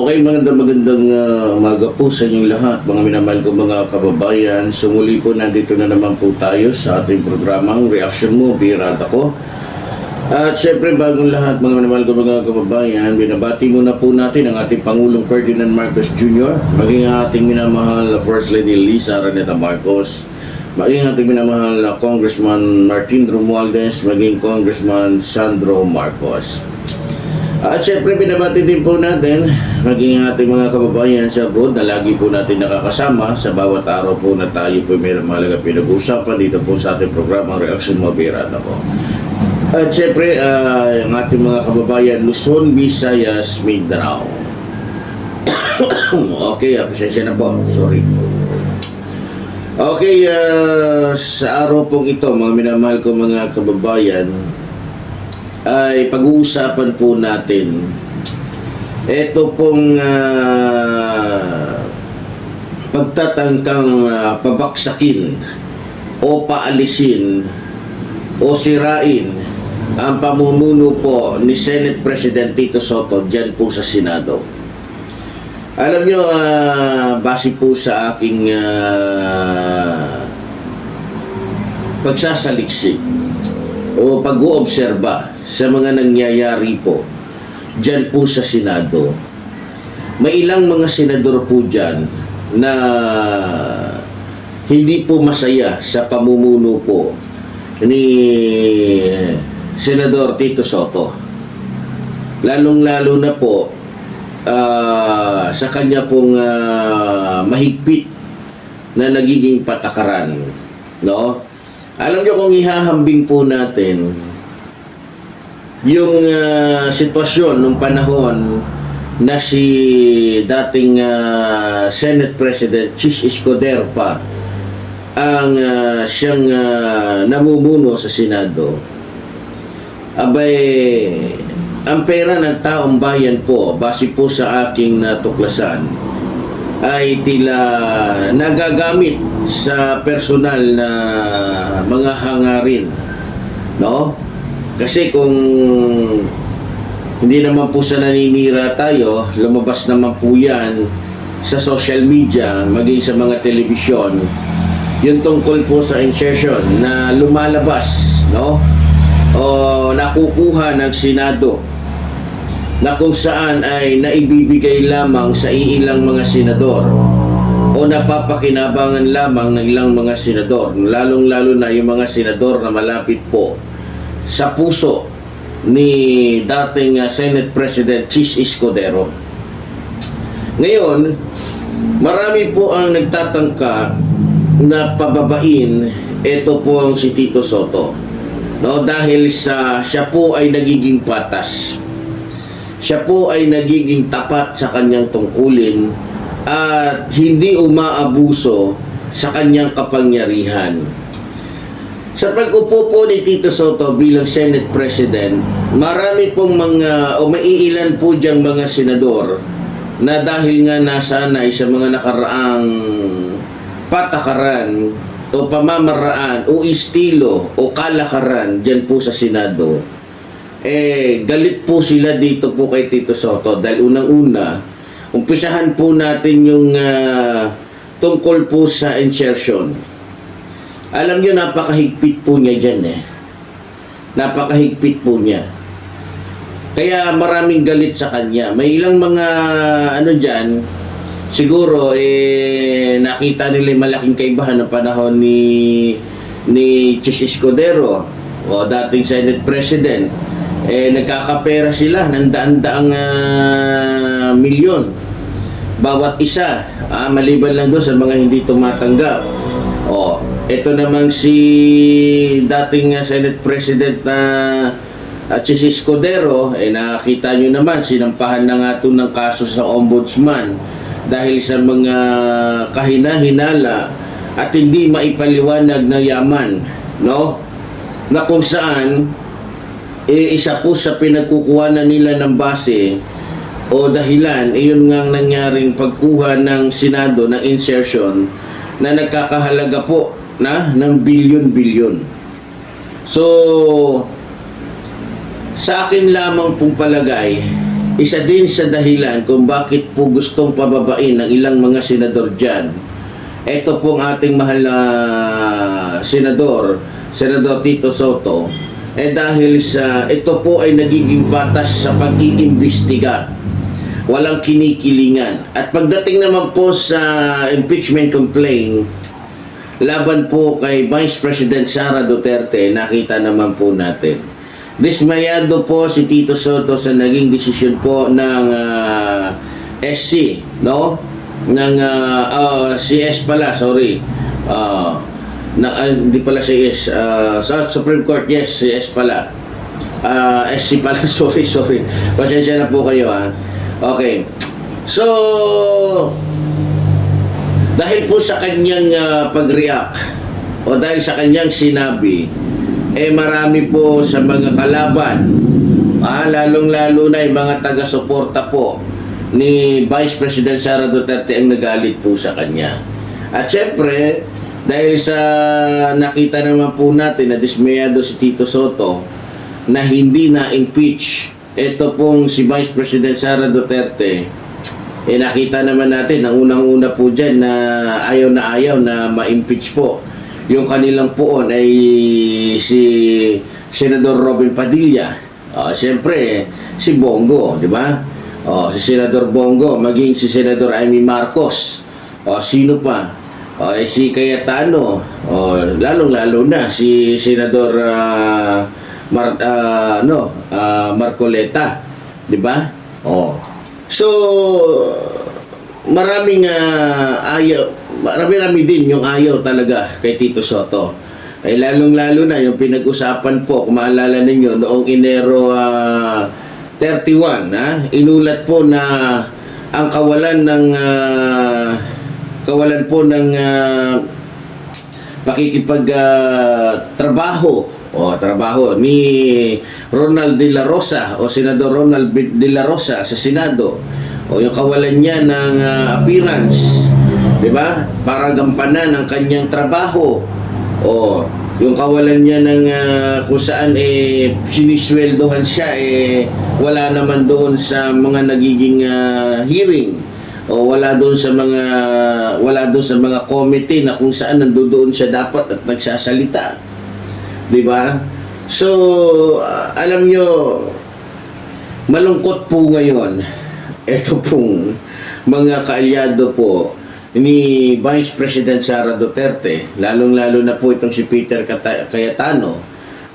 Okay, magandang umaga po sa inyong lahat, mga minamahal ko mga kababayan. So muli po nandito na naman po tayo sa ating programang Reaction Mo, Birada Ko. At syempre bagong lahat, mga minamahal ko mga kababayan, binabati muna po natin ang ating Pangulong Ferdinand Marcos Jr., maging ang ating minamahal na First Lady Liza Araneta Marcos, maging ating minamahal na Congressman Martin Romualdez, maging Congressman Sandro Marcos. At syempre binabati din po natin maging ating mga kababayan sa abroad na lagi po natin nakakasama sa bawat araw po na tayo po mayroong mahalaga pinag-uusapan dito po sa ating programang Reaction Mo, Birada Ko. At syempre ang ating mga kababayan Luzon, Visayas, Mindanao. Okay, pasensya na po, sorry. Okay, sa araw pong ito mga minamahal ko mga kababayan, ay pag-uusapan po natin ito pong pagtatangkang pabaksakin o paalisin o sirain ang pamumuno po ni Senate President Tito Sotto dyan po sa Senado. Alam nyo, base po sa aking pagsasaliksik o pag-uobserba sa mga nangyayari po dyan po sa Senado, may ilang mga senador po dyan na hindi po masaya sa pamumuno po ni Senador Tito Sotto, lalong-lalo na po sa kanya pong mahigpit na nagiging patakaran, no? Alam nyo, kung ihahambing po natin yung sitwasyon nung panahon na si dating Senate President Chis Escudero pa ang siyang namumuno sa Senado, abay, ang pera ng taong bayan po, base po sa aking natuklasan, ay tila nagagamit sa personal na mga hangarin, no? Kasi kung hindi naman po sa naninira tayo, lumabas naman po yan sa social media, maging sa mga telebisyon, yung tungkol po sa insertion na lumalabas, no? O nakukuha ng Senado na kung saan ay naibibigay lamang sa ilang mga senador o napapakinabangan lamang ng ilang mga senador, lalong-lalo na yung mga senador na malapit po sa puso ni dating Senate President Chis Escudero. Ngayon, marami po ang nagtatangka na pababain ito po ang si Tito Sotto, no? Dahil siya po ay nagiging patas. Siya po ay nagiging tapat sa kanyang tungkulin at hindi umaabuso sa kanyang kapangyarihan. Sa pag-upo po ni Tito Sotto bilang Senate President, marami pong mga o maiilan po diyang mga senador na dahil nga nasanay sa mga nakaraang patakaran o pamamaraan o estilo o kalakaran dyan po sa Senado, galit po sila dito po kay Tito Sotto dahil unang-una, umpisahan po natin yung tungkol po sa insertion. Alam nyo, napakahigpit po niya dyan napakahigpit po niya, kaya maraming galit sa kanya. May ilang mga dyan, siguro nakita nila malaking kaibahan ng panahon ni Chis Escudero o dating Senate President. Nagkakapera sila ng daan-daang milyon bawat isa, maliban lang doon sa mga hindi tumatanggap. Ito namang si dating Senate President na Chis Escudero, nakita nyo naman, sinampahan na nga ito ng kaso sa ombudsman dahil sa mga kahina-hinala at hindi maipaliwanag na yaman, no? Na kung saan isa po sa pinagkukuhanan nila ng base o dahilan, iyon nga nangyaring pagkuha ng Senado ng insertion na nagkakahalaga po ng bilyon-bilyon. So sa akin lamang pong palagay, isa din sa dahilan kung bakit po gustong pababain ng ilang mga senador dyan. Ito pong ating mahal na senador, Senador Tito Soto, dahil sa ito po ay nagiging batas sa pag-iimbestiga. Walang kinikilingan. At pagdating naman po sa impeachment complaint, laban po kay Vice President Sara Duterte, nakita naman po natin. Dismayado po si Tito Soto sa naging desisyon po ng SC, no? Ng CS pala, sorry. Hindi pala CS, sa Supreme Court, yes, CS pala. SC pala, sorry. Pasensya na po kayo, ha. Okay. So, dahil po sa kanyang pag-react o dahil sa kanyang sinabi, marami po sa mga kalaban, lalong-lalo na yung mga taga-suporta po ni Vice President Sara Duterte ang nagalit po sa kanya. At syempre, dahil sa nakita naman po natin na dismayado si Tito Soto na hindi na-impeach ito pong si Vice President Sara Duterte, nakita naman natin ang unang-una po dyan na ayaw na ma-impeach po. Yung kanilang poon ay si Senador Robin Padilla. Siyempre, si Bongo, di ba? Si Senador Bongo, maging si Senador Amy Marcos. Sino pa? Si Cayetano. Lalong-lalo na si Senador Marcoleta. Di ba? So, maraming marami din yung ayaw talaga kay Tito Soto. Lalong-lalo na yung pinag-usapan po, kung maalala ninyo, noong Enero 31, inulat po na ang kawalan trabaho ni Ronald De La Rosa o Senador Ronald De La Rosa sa Senado, yung kawalan niya ng appearance, di ba? Para gampanan ang kanyang trabaho. Yung kawalan niya ng kung saan sinisweldohan siya, wala naman doon sa mga nagiging hearing, o wala doon sa mga committee na kung saan nandoon siya dapat at nagsasalita. Di ba? So, alam nyo, malungkot po ngayon ito pong mga kaalyado po ni Vice President Sara Duterte, lalong-lalo na po itong si Peter Cayetano,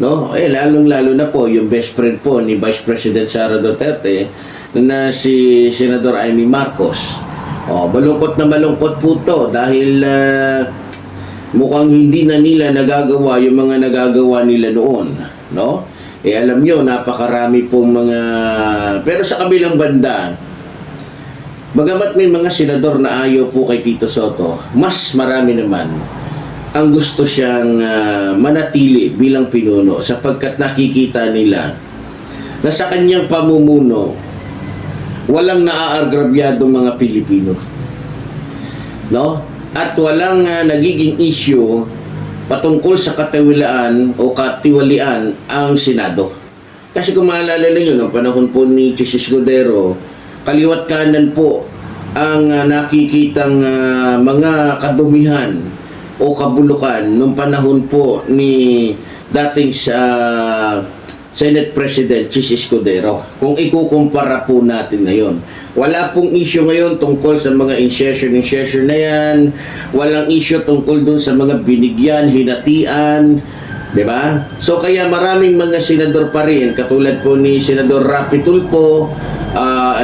no? Lalong-lalo na po yung best friend po ni Vice President Sara Duterte na si Senador Amy Marcos. Malungkot na malungkot po to dahil mukhang hindi na nila nagagawa yung mga nagagawa nila noon, no? Alam nyo, napakarami pong mga... Pero sa kabilang banda, bagamat may mga senador na ayaw po kay Tito Soto, mas marami naman ang gusto siyang manatili bilang pinuno sapagkat nakikita nila na sa kanyang pamumuno walang naaagrabyadong mga Pilipino, no? At walang nagiging issue patungkol sa katiwalaan o katiwalian ang Senado. Kasi kung maalala ninyo, noong panahon po ni Chis Escudero, kaliwat kanan po ang nakikitang mga kadumihan o kabulukan nung panahon po ni dating sa Senate President Chis Escudero. Kung ikukumpara po natin ngayon, wala pong issue ngayon tungkol sa mga insertion na yan. Walang issue tungkol dun sa mga binigyan, hinatian, di ba? So kaya maraming mga senador pa rin, katulad po ni Senador Rapi Tulfo,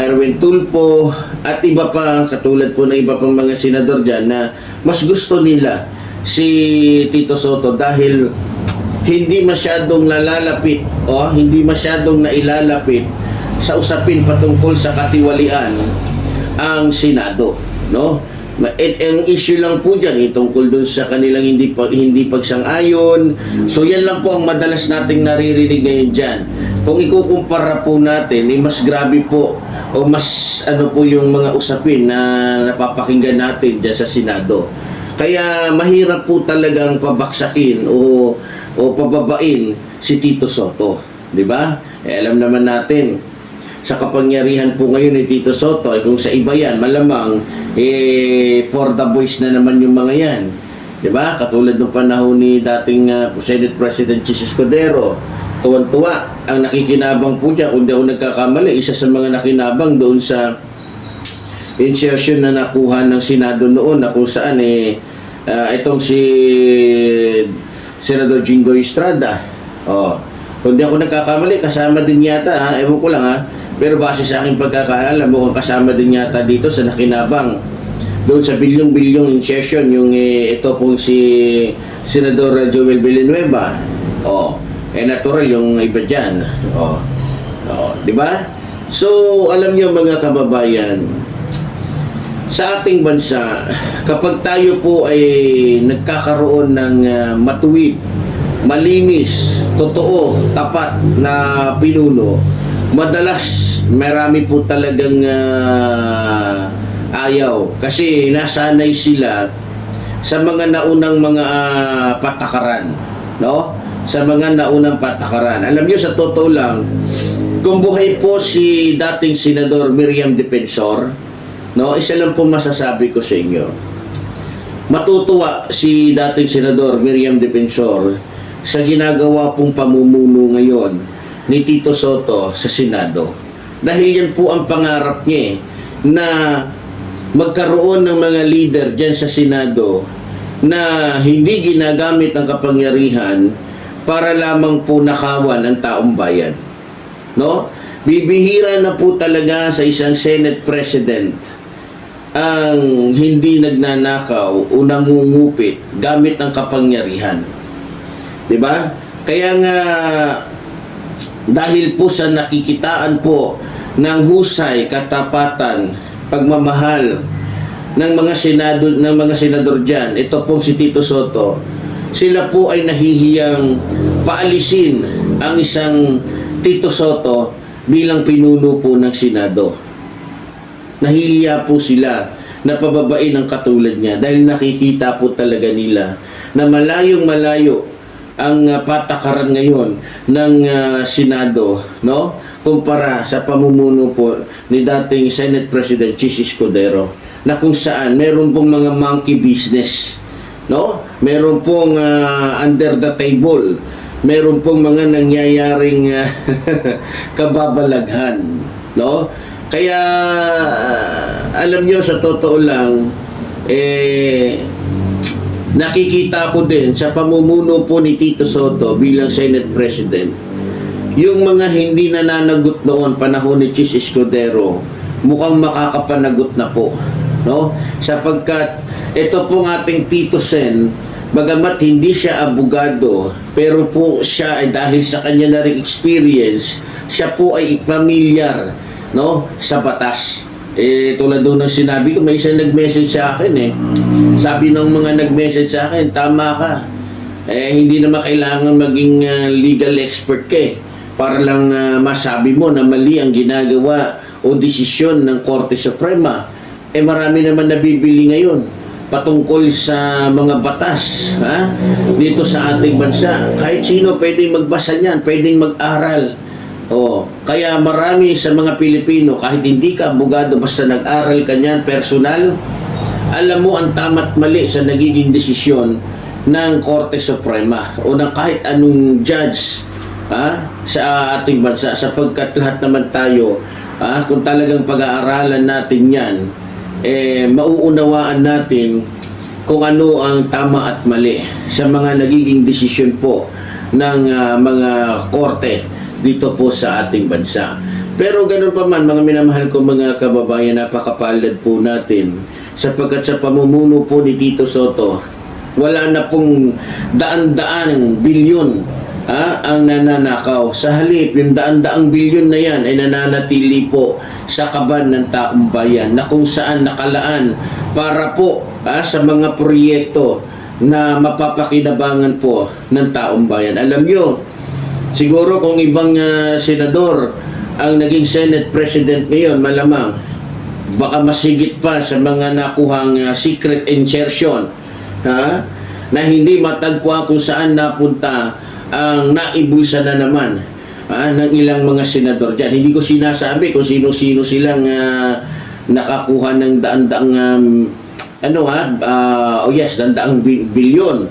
Erwin Tulfo, at iba pa, katulad po ng iba pang mga senador dyan na mas gusto nila si Tito Soto dahil hindi masyadong nalalapit o hindi masyadong nailalapit sa usapin patungkol sa katiwalian ang Senado, no? Ang issue lang po dyan tungkol dun sa kanilang hindi pagsang-ayon. So yan lang po ang madalas nating naririnig ngayon dyan. Kung ikukumpara po natin, mas grabe po o mas po yung mga usapin na napapakinggan natin dyan sa Senado. Kaya mahirap po talagang pabaksakin o pababain si Tito Soto, di ba? Alam naman natin sa kapangyarihan po ngayon ni Tito Soto, kung sa iba yan, malamang for the boys na naman yung mga yan. Diba? Katulad ng panahon ni dating Senate President Chis Escudero, tuwan-tuwa ang nakikinabang po dyan. Kung di ako nagkakamali, isa sa mga nakinabang doon sa insertion na nakuha ng Senado noon, na kung saan itong si Senador Jinggoy Estrada. Kung di ako nagkakamali, kasama din yata, ewan ko lang pero base sa aking pagkakaalam, mukhang kasama din yata dito sa nakinabang doon sa bilyong-bilyong insertion yung ito pong si Senador Joel Villanueva. Natural yung iba dyan. Di ba? So, alam niyo mga kababayan, sa ating bansa, kapag tayo po ay nagkakaroon ng matuwid, malinis, totoo, tapat na pinuno, madalas marami po talagang ayaw. Kasi nasanay sila sa mga naunang mga patakaran. No? Sa mga naunang patakaran. Alam niyo, sa totoo lang, kung buhay po si dating Senador Miriam Defensor, no, isa lang po masasabi ko sa inyo. Matutuwa si dating Senador Miriam Defensor sa ginagawa pong pamumuno ngayon ni Tito Soto sa Senado. Dahil yan po ang pangarap niya na magkaroon ng mga leader dyan sa Senado na hindi ginagamit ang kapangyarihan para lamang po nakawan ang taong bayan. No? Bibihira na po talaga sa isang Senate President ang hindi nagnanakaw o nangungupit gamit ang kapangyarihan. 'Di ba? Kaya nga, dahil po sa nakikitaan po ng husay, katapatan, pagmamahal ng mga senador diyan, ito pong si Tito Soto, sila po ay nahihiyang paalisin ang isang Tito Soto bilang pinuno po ng Senado. Nahihiya po sila na pababain ang katulad niya dahil nakikita po talaga nila na malayong malayo ang patakaran ngayon ng Senado, no? Kumpara sa pamumuno po ni dating Senate President Chis Escudero, na kung saan meron pong mga monkey business, no? Meron pong under the table, meron pong mga nangyayaring kababalaghan, no? Kaya alam niyo, sa totoo lang, nakikita ko din sa pamumuno po ni Tito Soto bilang Senate President, yung mga hindi nananagot noon panahon ni Chis Escudero, mukhang makakapanagot na po, no? Sapagkat ito pong ating Tito Sen, bagamat hindi siya abogado, pero po siya ay dahil sa kanya na ring experience, siya po ay pamilyar, no, sa batas. Tulad doon ng sinabi ko, may isang nag-message sa akin Sabi ng mga nag-message sa akin, tama ka. Hindi naman kailangan maging legal expert ka para lang masabi mo na mali ang ginagawa o desisyon ng Korte Suprema. Marami naman nabibili ngayon patungkol sa mga batas dito sa ating bansa. Kahit sino pwedeng magbasa niyan, pwedeng mag-aral. Kaya marami sa mga Pilipino, kahit hindi ka abogado, basta nag-aral ka niyan, personal, alam mo ang tama't mali sa nagiging desisyon ng Korte Suprema o ng kahit anong judge sa ating bansa, sapagkat lahat naman tayo, kung talagang pag-aaralan natin yan, mauunawaan natin kung ano ang tama at mali sa mga nagiging desisyon po ng mga korte dito po sa ating bansa. Pero ganun pa man, mga minamahal ko mga kababayan, napakapalad po natin sapagkat sa pamumuno po ni Tito Soto, wala na pong daan-daang bilyon ang nananakaw. Sa halip, yung daan-daang bilyon na yan ay nananatili po sa kaban ng taong bayan, na kung saan nakalaan para po sa mga proyekto na mapapakinabangan po ng taong bayan. Alam nyo, siguro kung ibang senador ang naging Senate President ngayon, malamang baka masigit pa sa mga nakuhang secret insertion na hindi matagpuan kung saan napunta ang naibulsa na naman ng ilang mga senador dyan. Hindi ko sinasabi kung sino-sino silang nakakuha ng daan-daang daan-daang bilyon.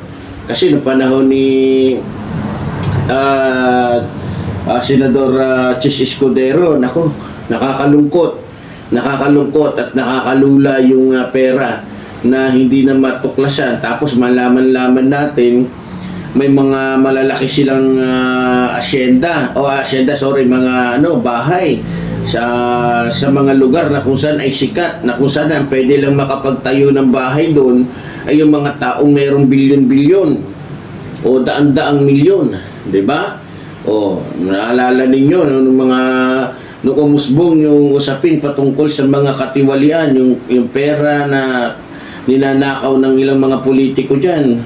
Kasi noong panahon ni Senador Chis Escudero, nako, nakakalungkot at nakakalula yung pera na hindi na matuklasan. Tapos malaman-laman natin may mga malalaki silang mga bahay sa mga lugar na kung saan ay sikat, na kung saan pwede lang makapagtayo ng bahay doon ay yung mga taong mayroong bilyon-bilyon o daan-daang milyon, di ba? O naalala ninyo nung umusbong yung usapin patungkol sa mga katiwalian, yung pera na ninanakaw ng ilang mga politiko dyan.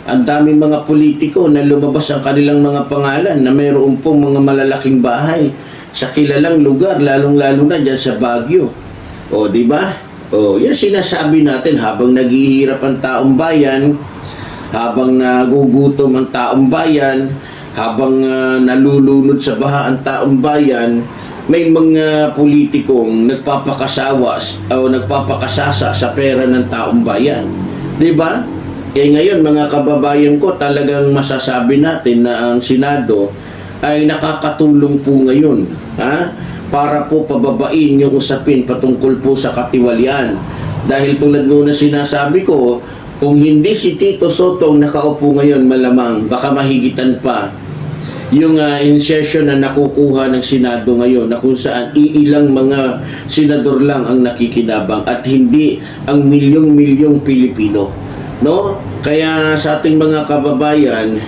Ang daming mga politiko na lumabas ang kanilang mga pangalan na mayroon pong mga malalaking bahay sa kilalang lugar, lalong-lalo na dyan sa Baguio. Di ba? Yan sinasabi natin habang naghihirap ang taong bayan, habang nagugutom ang taong bayan, habang nalulunod sa baha ang taong bayan, may mga politikong nagpapakasawa o nagpapakasasa sa pera ng taong bayan. Di ba? Ngayon mga kababayan ko, talagang masasabi natin na ang Senado ay nakakatulong po ngayon para po pababain yung usapin patungkol po sa katiwalian. Dahil tulad muna sinasabi ko, kung hindi si Tito Sotto ang nakaupo ngayon, malamang baka mahigitan pa yung insertion na nakukuha ng Senado ngayon, na kung saan iilang mga senador lang ang nakikinabang at hindi ang milyong-milyong Pilipino. No? Kaya sa ating mga kababayan,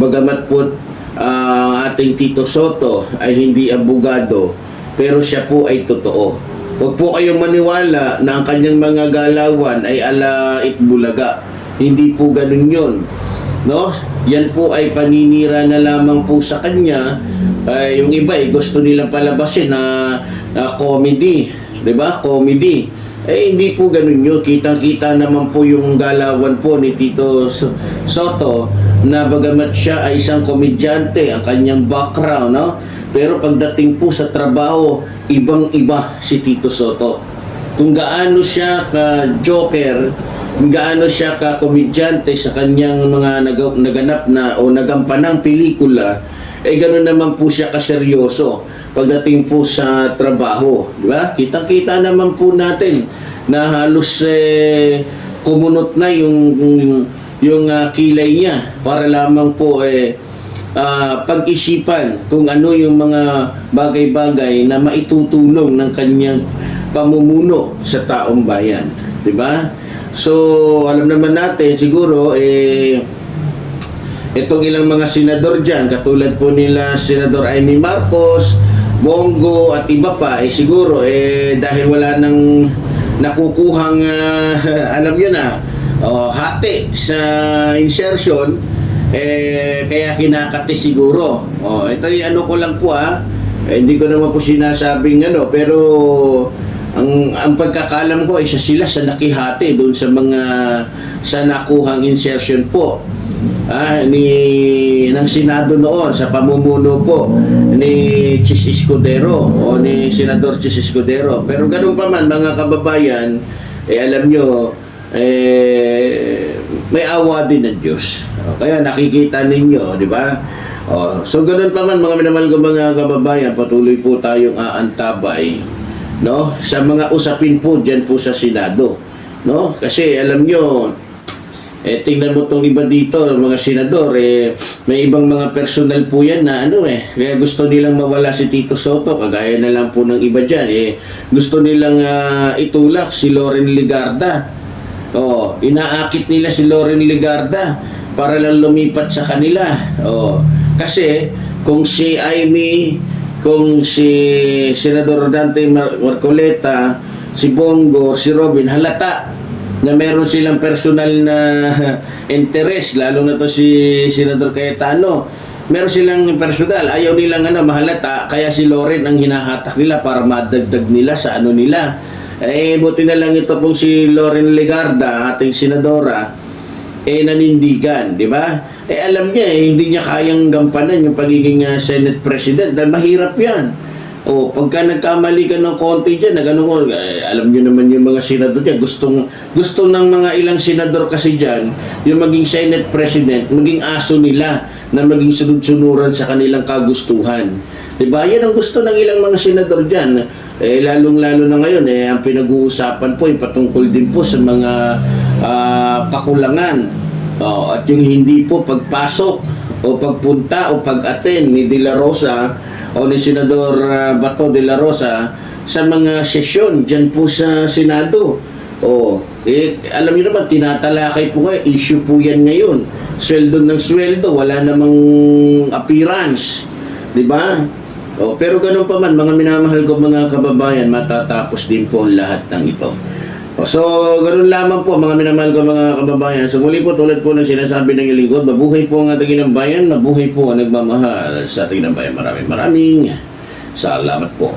bagamat po ang ating Tito Sotto ay hindi abogado, pero siya po ay totoo. Huwag po kayong maniwala na ang kanyang mga galawan ay ala Itbulaga. Hindi po ganun yun. No? Yan po ay paninira na lamang po sa kanya. Yung iba gusto nilang palabasin na comedy. Diba? Comedy. Hindi po ganun yun. Kitang-kita naman po yung galawan po ni Tito Sotto na bagamat siya ay isang komedyante, ang kanyang background, no? Pero pagdating po sa trabaho, ibang-iba si Tito Sotto. Kung gaano siya ka-joker, kung gaano siya ka-komedyante sa kanyang mga naganap na o nagampanang pelikula, ganoon naman po siya kaseryoso pagdating po sa trabaho, di ba? Kitang-kita naman po natin na halos kumunot na yung kilay niya para lamang po pag-isipan kung ano yung mga bagay-bagay na maitutulong ng kanyang pamumuno sa taong bayan, di ba? So, alam naman natin siguro itong ilang mga senador dyan, katulad po nila Senador Amy Marcos, Bongo at iba pa, siguro dahil wala nang nakukuhang alam nyo na, hati sa insertion, kaya kinakati siguro. Ito yung ano ko lang po hindi ko naman po sinasabing pero ang pagkakalam ko isa sila sa nakihati doon sa mga sa nakuhang insertion po ng Senado noon sa pamumuno po ni Chis Escudero o ni Senador Chis Escudero. Pero ganun pa man mga kababayan, alam nyo, may awa din ng Diyos. Kaya nakikita ninyo, di ba? So ganun pa man mga minamahal ko mga kababayan, patuloy po tayong aantabay, no, sa mga usapin po diyan po sa Senado, no? Kasi alam nyo, tingnan mo tong iba dito, mga senador, may ibang mga personal po yan na kaya gusto nilang mawala si Tito Sotto, kagaya na lang po ng iba dyan, gusto nilang itulak si Loren Legarda. Inaakit nila si Loren Legarda para lang lumipat sa kanila. Kasi kung si Amy, kung si Senador Dante Marcoleta, si Bongo, si Robin, halata na meron silang personal na interest, lalo na to si Senador Cayetano. Meron silang personal, ayaw nilang mahalata, kaya si Loren ang hinahatak nila para madagdag nila sa nila. Buti na lang ito pong si Loren Legarda, ating senadora, nanindigan, di ba? Alam niya, hindi niya kayang gampanan yung pagiging Senate President dahil mahirap yan. O, pagka nagkamali ka ng konti dyan, alam niyo naman yung mga senador dyan, gusto ng mga ilang senador kasi dyan, yung maging Senate President, maging aso nila na maging sunod-sunuran sa kanilang kagustuhan. Diba? Yan ang gusto ng ilang mga senador dyan. Lalong-lalo na ngayon, ang pinag-uusapan po, patungkol din po sa mga kakulangan. At yung hindi po pagpasok o pagpunta o pag-attend ni De La Rosa o ni Senador Bato de la Rosa sa mga sesyon dyan po sa Senado. Alam niyo naman, tinatalakay po ngayon, issue po yan ngayon. Sweldo ng sweldo, wala namang appearance. Diba? Pero ganun pa man, mga minamahal ko mga kababayan, matatapos din po ang lahat ng ito. So, ganun lamang po mga minamahal ko mga kababayan. So, muli po tulad po ng sinasabi ng lingkod, mabuhay po ang ating inang bayan, mabuhay po ang nagmamahal sa ating inang bayan. Maraming salamat po.